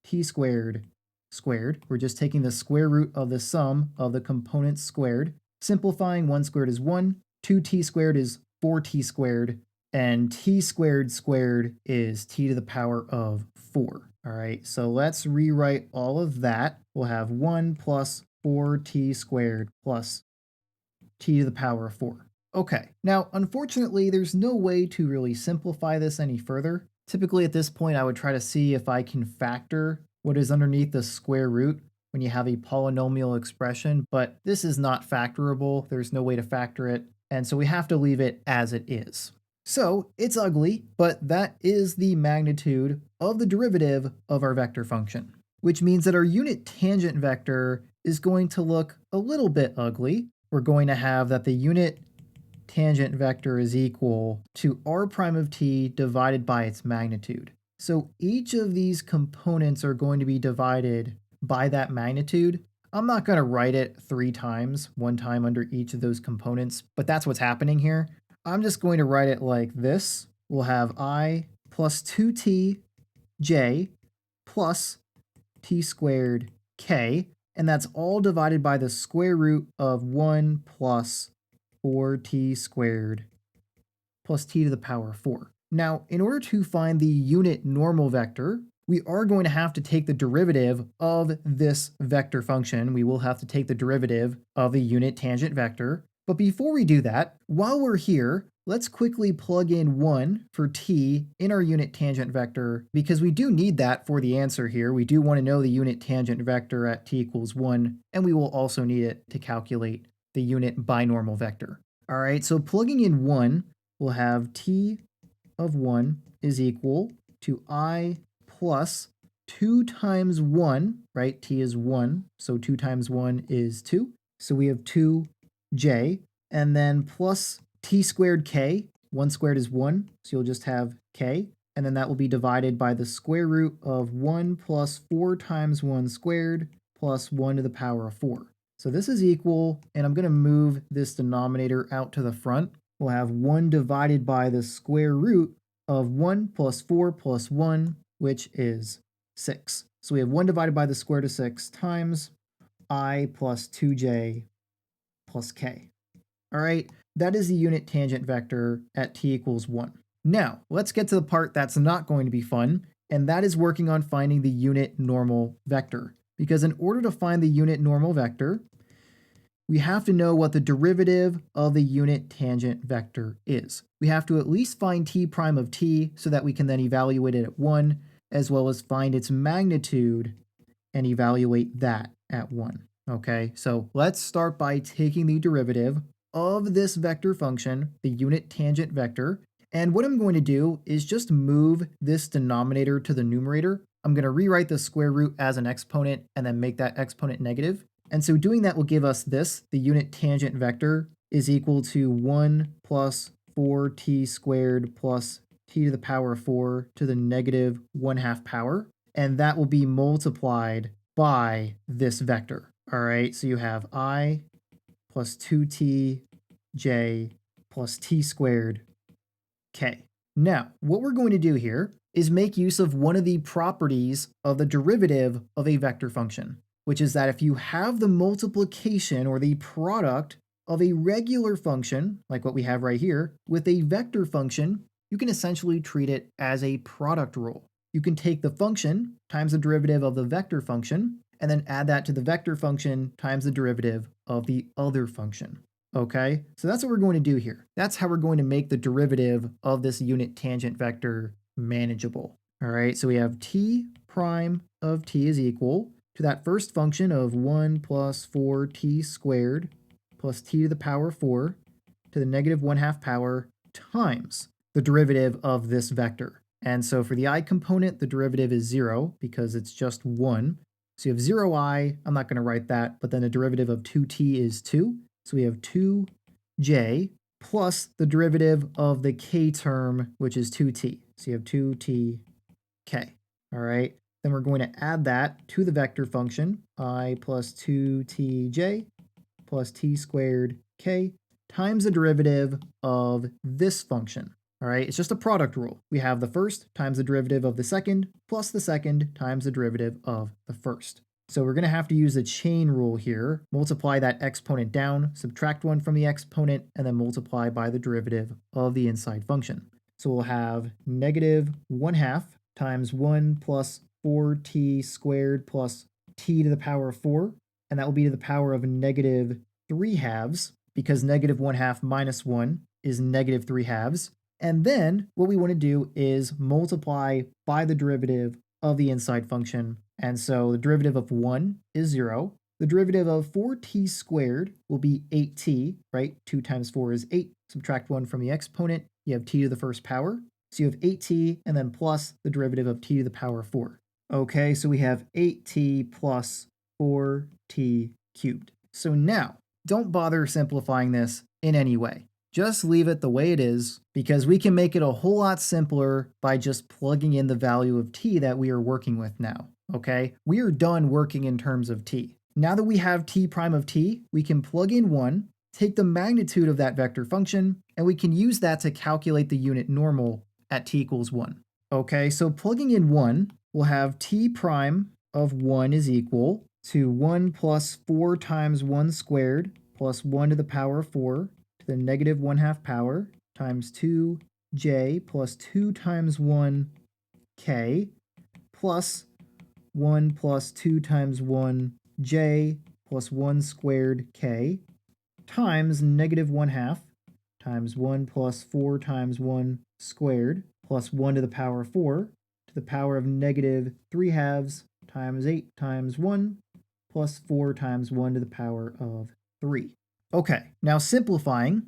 t squared squared. We're just taking the square root of the sum of the components squared. Simplifying, 1 squared is 1, 2t squared is 4t squared, and t squared squared is t to the power of 4. All right, so let's rewrite all of that. We'll have 1 plus 4t squared plus t to the power of 4. Okay, now unfortunately there's no way to really simplify this any further. Typically at this point I would try to see if I can factor what is underneath the square root when you have a polynomial expression, but this is not factorable. There's no way to factor it, and so we have to leave it as it is. So it's ugly, but that is the magnitude of the derivative of our vector function, which means that our unit tangent vector is going to look a little bit ugly. We're going to have that the unit tangent vector is equal to r prime of t divided by its magnitude. So each of these components are going to be divided by that magnitude. I'm not going to write it 3 times, 1 time under each of those components, but that's what's happening here. I'm just going to write it like this. We'll have I plus 2t j plus t squared k, and that's all divided by the square root of 1 plus 4t squared plus t to the power of 4. Now, in order to find the unit normal vector, we are going to have to take the derivative of this vector function. We will have to take the derivative of the unit tangent vector. But before we do that, while we're here, let's quickly plug in 1 for t in our unit tangent vector, because we do need that for the answer here. We do want to know the unit tangent vector at t equals 1, and we will also need it to calculate the unit binormal vector. All right, so plugging in 1, we'll have t of 1 is equal to I plus 2 times 1, right? T is 1, so 2 times 1 is 2. So we have 2j, and then plus t squared k. 1 squared is 1, so you'll just have k, and then that will be divided by the square root of 1 plus 4 times 1 squared plus 1 to the power of 4. So this is equal, and I'm going to move this denominator out to the front. We'll have 1 divided by the square root of 1 plus 4 plus 1, which is 6. So we have 1 divided by the square root of 6 times I plus 2j plus k. All right, that is the unit tangent vector at t equals 1. Now, let's get to the part that's not going to be fun, and that is working on finding the unit normal vector. Because in order to find the unit normal vector, we have to know what the derivative of the unit tangent vector is. We have to at least find t prime of t so that we can then evaluate it at 1, as well as find its magnitude and evaluate that at 1. Okay, so let's start by taking the derivative of this vector function, the unit tangent vector, and what I'm going to do is just move this denominator to the numerator. I'm going to rewrite the square root as an exponent and then make that exponent negative. And so doing that will give us this. The unit tangent vector is equal to 1 plus 4t squared plus t to the power of 4 to the negative 1/2 power. And that will be multiplied by this vector. All right, so you have I plus 2t j plus t squared k. Now, what we're going to do here is make use of one of the properties of the derivative of a vector function, which is that if you have the multiplication or the product of a regular function, like what we have right here, with a vector function, you can essentially treat it as a product rule. You can take the function times the derivative of the vector function, and then add that to the vector function times the derivative of the other function. Okay, so that's what we're going to do here. That's how we're going to make the derivative of this unit tangent vector manageable. All right, so we have t prime of t is equal to that first function of 1 plus 4t squared plus t to the power 4 to the negative 1/2 power times the derivative of this vector. And so for the I component, the derivative is 0 because it's just 1. So you have 0i, I'm not going to write that, but then the derivative of 2t is 2. So we have 2j plus the derivative of the k term, which is 2t. So you have 2tk. All right. Then we're going to add that to the vector function, I plus 2tj plus t squared k times the derivative of this function. All right, it's just a product rule. We have the first times the derivative of the second plus the second times the derivative of the first. So we're going to have to use the chain rule here, multiply that exponent down, subtract 1 from the exponent, and then multiply by the derivative of the inside function. So we'll have negative 1/2 times 1 plus 4t squared plus t to the power of 4, and that will be to the power of negative 3/2, because negative 1/2 minus 1 is negative 3/2. And then what we want to do is multiply by the derivative of the inside function. And so the derivative of 1 is 0. The derivative of 4t squared will be 8t, right? 2 times 4 is 8. Subtract 1 from the exponent, you have t to the first power. So you have 8t and then plus the derivative of t to the power 4. Okay, so we have 8t plus 4t cubed. So now, don't bother simplifying this in any way. Just leave it the way it is, because we can make it a whole lot simpler by just plugging in the value of t that we are working with now, okay? We are done working in terms of t. Now that we have t prime of t, we can plug in 1, take the magnitude of that vector function, and we can use that to calculate the unit normal at t equals 1. Okay, so plugging in 1, we'll have t prime of 1 is equal to 1 plus 4 times 1 squared plus 1 to the power of 4 to the negative 1/2 power times 2j plus 2 times 1k plus 1 plus 2 times 1j plus 1 squared k times negative 1/2 times 1 plus 4 times 1 squared plus 1 to the power of 4 to the power of negative 3/2 times 8 times 1 plus 4 times 1 to the power of 3. Okay, now simplifying,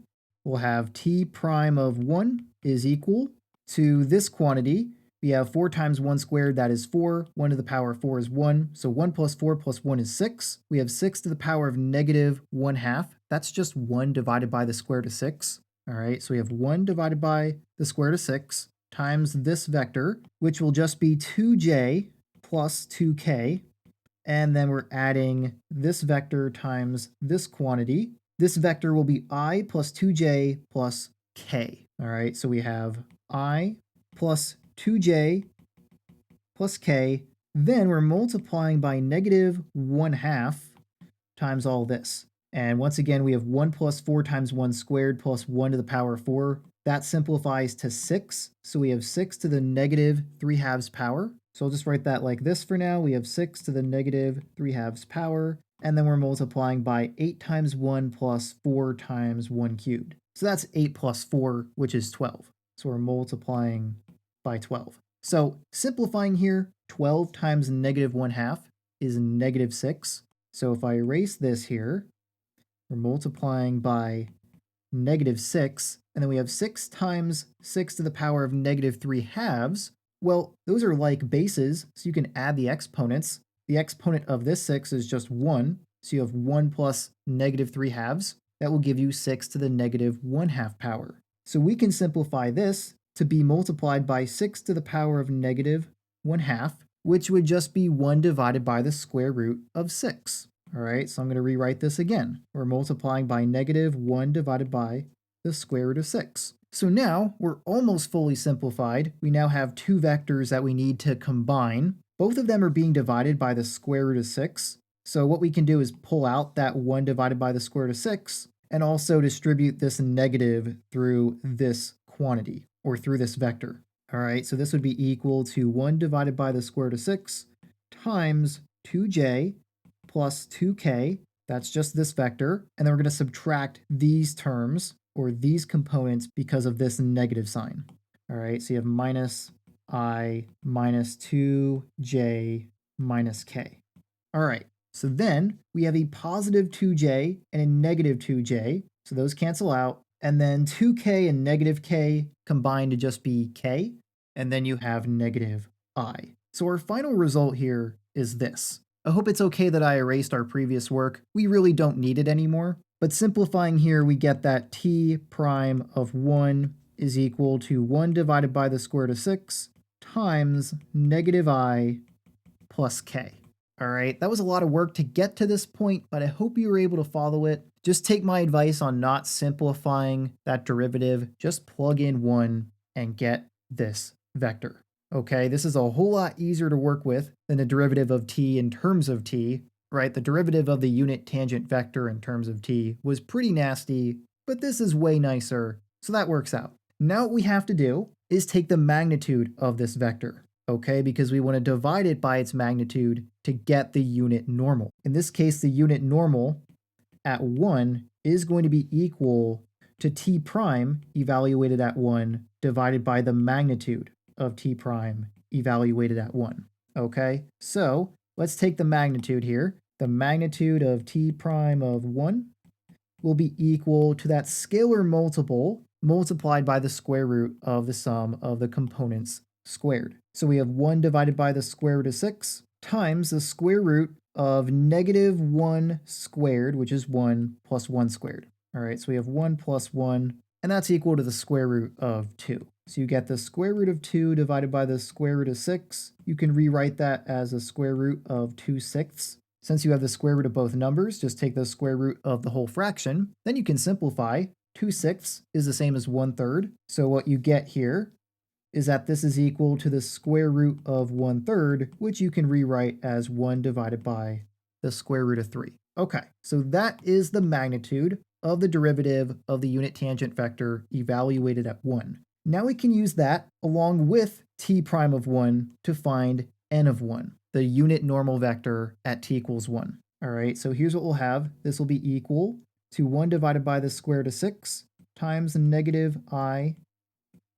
we'll have t prime of 1 is equal to this quantity. We have 4 times 1 squared, that is 4. 1 to the power of 4 is 1. So 1 plus 4 plus 1 is 6. We have 6 to the power of negative 1/2. That's just 1 divided by the square root of 6. All right, so we have 1 divided by the square root of 6 times this vector, which will just be 2j plus 2k. And then we're adding this vector times this quantity. This vector will be I plus 2j plus k. All right, so we have I plus 2j plus k. Then we're multiplying by negative 1/2 times all this. And once again, we have 1 plus 4 times 1 squared plus 1 to the power of 4. That simplifies to 6. So we have 6 to the negative 3/2 power. So I'll just write that like this for now. We have 6 to the negative 3/2 power. And then we're multiplying by 8 times 1 plus 4 times 1 cubed. So that's 8 plus 4, which is 12. So we're multiplying by 12. So simplifying here, 12 times negative 1/2 is negative 6. So if I erase this here, we're multiplying by negative 6, and then we have 6 times 6 to the power of negative 3/2. Well, those are like bases, so you can add the exponents. The exponent of this 6 is just 1, so you have 1 plus negative 3/2. That will give you 6 to the negative 1/2 power. So we can simplify this to be multiplied by 6 to the power of negative 1/2, which would just be 1 divided by the square root of 6. All right, so I'm going to rewrite this again. We're multiplying by negative 1 divided by the square root of 6. So now we're almost fully simplified. We now have two vectors that we need to combine. Both of them are being divided by the square root of 6. So what we can do is pull out that 1 divided by the square root of 6 and also distribute this negative through this quantity or through this vector. All right, so this would be equal to 1 divided by the square root of 6 times 2j plus 2k. That's just this vector. And then we're going to subtract these terms or these components because of this negative sign. All right, so you have minus I minus 2j minus k. All right, so then we have a positive 2j and a negative 2j. So those cancel out. And then 2k and negative k combine to just be k. And then you have negative I. So our final result here is this. I hope it's okay that I erased our previous work. We really don't need it anymore. But simplifying here, we get that t prime of 1 is equal to 1 divided by the square root of 6 times negative I plus k. All right, that was a lot of work to get to this point, but I hope you were able to follow it. Just take my advice on not simplifying that derivative. Just plug in 1 and get this vector. Okay, this is a whole lot easier to work with than the derivative of t in terms of t, right? The derivative of the unit tangent vector in terms of t was pretty nasty, but this is way nicer, so that works out. Now what we have to do is take the magnitude of this vector, okay? Because we want to divide it by its magnitude to get the unit normal. In this case, the unit normal at 1 is going to be equal to t prime evaluated at 1 divided by the magnitude of t prime evaluated at 1. Okay, so let's take the magnitude here. The magnitude of t prime of 1 will be equal to that scalar multiple multiplied by the square root of the sum of the components squared. So we have 1 divided by the square root of 6 times the square root of negative 1 squared, which is 1 plus 1 squared. All right, so we have 1 plus 1, and that's equal to the square root of 2. So you get the square root of 2 divided by the square root of 6. You can rewrite that as a square root of 2/6. Since you have the square root of both numbers, just take the square root of the whole fraction. Then you can simplify. 2/6 is the same as 1/3. So what you get here is that this is equal to the square root of 1/3, which you can rewrite as 1 divided by the square root of 3. Okay, so that is the magnitude of the derivative of the unit tangent vector evaluated at 1. Now we can use that along with t prime of 1 to find n of 1, the unit normal vector at t equals 1. All right, so here's what we'll have. This will be equal to 1 divided by the square root of 6 times negative I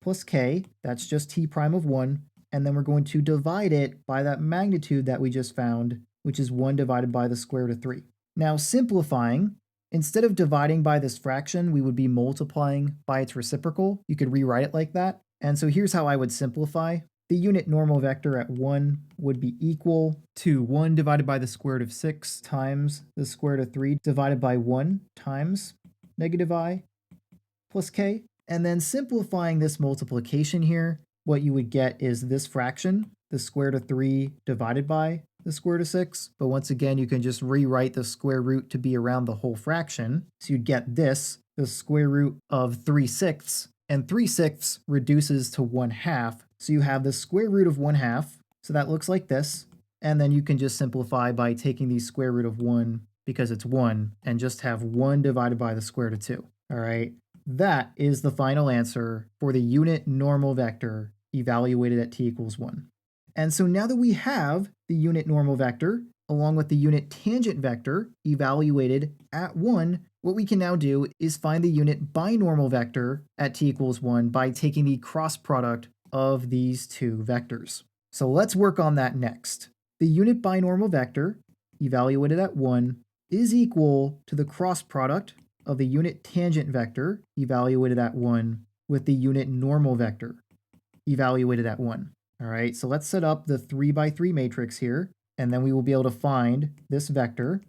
plus k. That's just t prime of 1. And then we're going to divide it by that magnitude that we just found, which is 1 divided by the square root of 3. Now simplifying, instead of dividing by this fraction, we would be multiplying by its reciprocal. You could rewrite it like that. And so here's how I would simplify. The unit normal vector at 1 would be equal to 1 divided by the square root of 6 times the square root of 3 divided by 1 times negative I plus k. And then simplifying this multiplication here, what you would get is this fraction, the square root of 3 divided by the square root of 6. But once again, you can just rewrite the square root to be around the whole fraction. So you'd get this, the square root of 3/6. And 3/6 reduces to 1/2. So you have the square root of 1/2. So that looks like this. And then you can just simplify by taking the square root of 1 because it's 1 and just have 1 divided by the square root of 2. All right. That is the final answer for the unit normal vector evaluated at t equals 1. And so now that we have the unit normal vector along with the unit tangent vector evaluated at 1, what we can now do is find the unit binormal vector at t equals 1 by taking the cross product of these two vectors. So let's work on that next. The unit binormal vector evaluated at 1 is equal to the cross product of the unit tangent vector evaluated at 1 with the unit normal vector evaluated at 1. All right, so let's set up the 3x3 matrix here, and then we will be able to find this vector.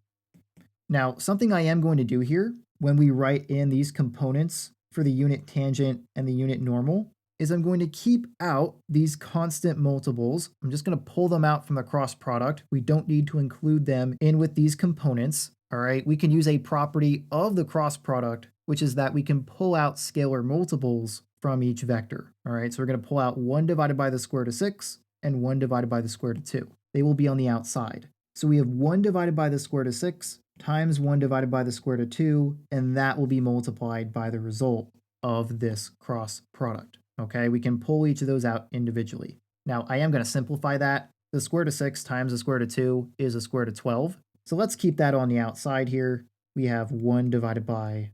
Now, something I am going to do here when we write in these components for the unit tangent and the unit normal is I'm going to keep out these constant multiples. I'm just going to pull them out from the cross product. We don't need to include them in with these components. All right, we can use a property of the cross product, which is that we can pull out scalar multiples from each vector. All right, so we're going to pull out 1 divided by the square root of 6 and 1 divided by the square root of 2. They will be on the outside. So we have 1 divided by the square root of 6 times 1 divided by the square root of 2, and that will be multiplied by the result of this cross product. Okay, we can pull each of those out individually. Now, I am going to simplify that. The square root of 6 times the square root of 2 is the square root of 12. So let's keep that on the outside here. We have 1 divided by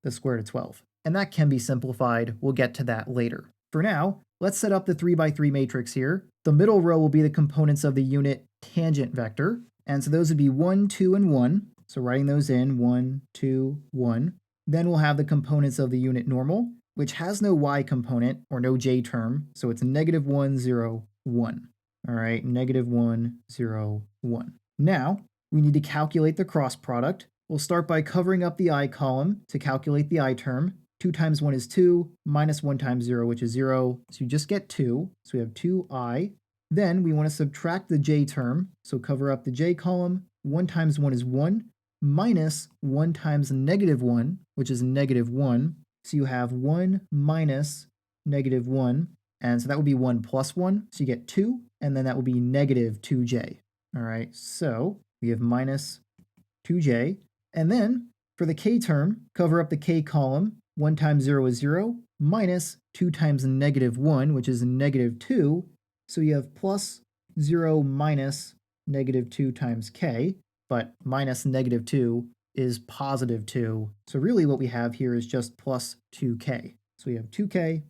the square root of 12. And that can be simplified. We'll get to that later. For now, let's set up the 3 by 3 matrix here. The middle row will be the components of the unit tangent vector. And so those would be 1, 2, and 1. So writing those in, 1, 2, 1. Then we'll have the components of the unit normal, which has no y component or no j term. So it's negative 1, 0, 1. All right, negative 1, 0, 1. Now, we need to calculate the cross product. We'll start by covering up the I column to calculate the I term. 2 times 1 is 2, minus 1 times 0, which is 0. So you just get 2. So we have 2i. Then we want to subtract the j term. So cover up the j column. 1 times 1 is 1, minus 1 times negative 1, which is negative 1. So you have 1 minus negative 1. And so that would be 1 plus 1. So you get 2. And then that will be negative 2j. All right, so we have minus 2j. And then for the k term, cover up the k column. 1 times 0 is 0, minus 2 times negative 1, which is negative 2. So you have plus 0 minus negative 2 times k, but minus negative 2 is positive 2. So really what we have here is just plus 2k. So we have 2k,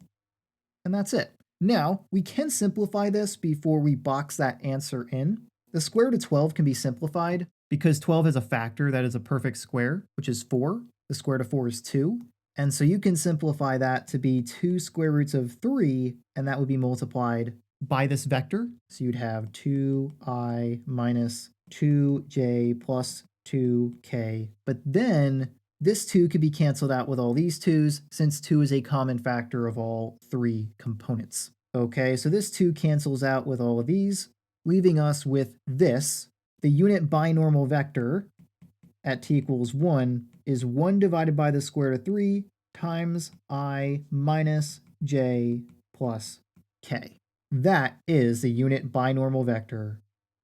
and that's it. Now, we can simplify this before we box that answer in. The square root of 12 can be simplified because 12 has a factor that is a perfect square, which is 4. The square root of 4 is 2. And so you can simplify that to be 2 square roots of 3, and that would be multiplied by this vector. So you'd have 2i minus 2j plus 2k. But then this 2 could be canceled out with all these 2's, since 2 is a common factor of all 3 components. Okay, so this 2 cancels out with all of these, leaving us with this. The unit binormal vector at t equals 1 is 1 divided by the square root of 3 times I minus j plus k. That is the unit binormal vector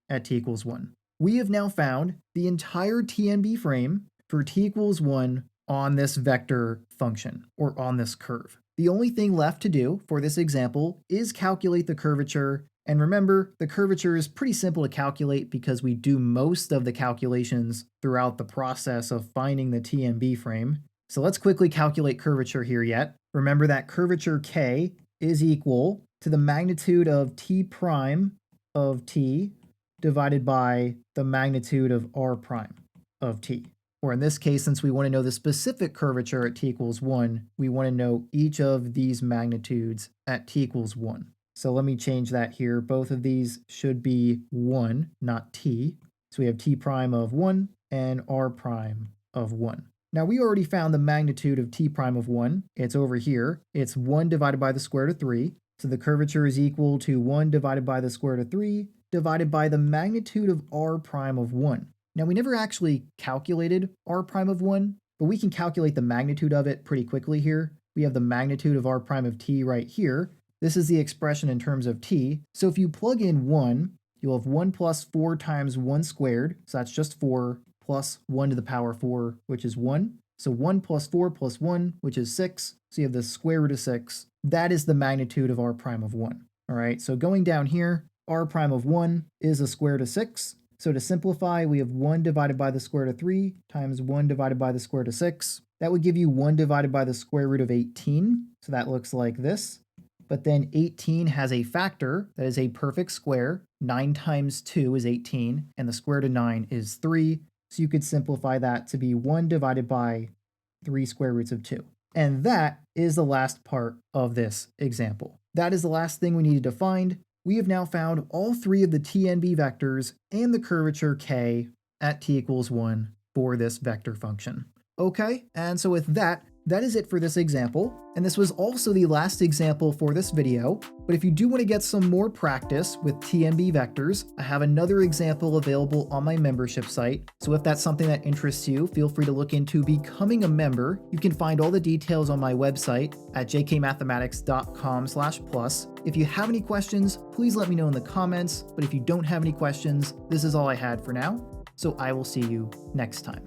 at t equals 1. We have now found the entire TNB frame for t equals 1 on this vector function, or on this curve. The only thing left to do for this example is calculate the curvature. And remember, the curvature is pretty simple to calculate because we do most of the calculations throughout the process of finding the TNB frame. So let's quickly calculate curvature here yet. Remember that curvature k is equal to the magnitude of t prime of t divided by the magnitude of r prime of t. Or in this case, since we want to know the specific curvature at t equals 1, we want to know each of these magnitudes at t equals 1. So let me change that here. Both of these should be 1, not t. So we have t prime of 1 and r prime of 1. Now we already found the magnitude of t prime of 1. It's over here. It's 1 divided by the square root of 3. So the curvature is equal to 1 divided by the square root of 3 divided by the magnitude of r prime of 1. Now we never actually calculated r prime of 1, but we can calculate the magnitude of it pretty quickly here. We have the magnitude of r prime of t right here. This is the expression in terms of t. So if you plug in 1, you'll have 1 plus 4 times 1 squared. So that's just 4 plus 1 to the power 4, which is 1. So 1 plus 4 plus 1, which is 6. So you have the square root of 6. That is the magnitude of r prime of 1. All right, so going down here, r prime of 1 is the square root of 6. So to simplify, we have 1 divided by the square root of 3 times 1 divided by the square root of 6. That would give you 1 divided by the square root of 18. So that looks like this. But then 18 has a factor that is a perfect square. 9 times 2 is 18, and the square root of 9 is 3. So you could simplify that to be 1 divided by 3 square roots of 2. And that is the last part of this example. That is the last thing we needed to find. We have now found all 3 of the TNB vectors and the curvature k at t equals 1 for this vector function. Okay, and so with that, That is it for this example, and this was also the last example for this video, but if you do want to get some more practice with TNB vectors, I have another example available on my membership site, so if that's something that interests you, feel free to look into becoming a member. You can find all the details on my website at jkmathematics.com/plus. If you have any questions, please let me know in the comments, but if you don't have any questions, this is all I had for now, so I will see you next time.